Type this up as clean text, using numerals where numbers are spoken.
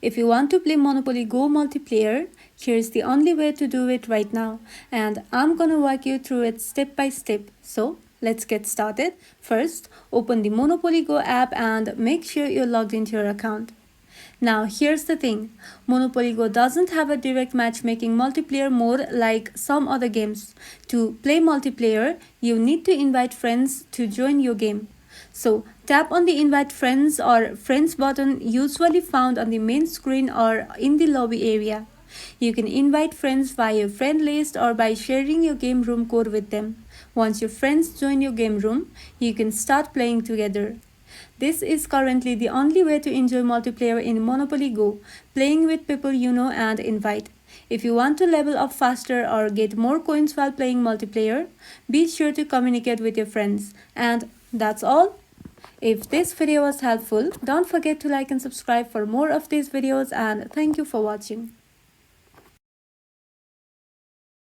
If you want to play Monopoly Go multiplayer, here's the only way to do it right now, and I'm gonna walk you through it step by step. So let's get started. First, open the Monopoly Go app and make sure you're logged into your account. Now here's the thing, Monopoly Go doesn't have a direct matchmaking multiplayer mode like some other games. To play multiplayer, you need to invite friends to join your game. So tap on the invite friends or friends button usually found on the main screen or in the lobby area. You can invite friends via your friend list or by sharing your game room code with them. Once your friends join your game room, you can start playing together. This is currently the only way to enjoy multiplayer in Monopoly Go, playing with people you know and invite. If you want to level up faster or get more coins while playing multiplayer, be sure to communicate with your friends. And that's all. If this video was helpful, don't forget to like and subscribe for more of these videos, and thank you for watching.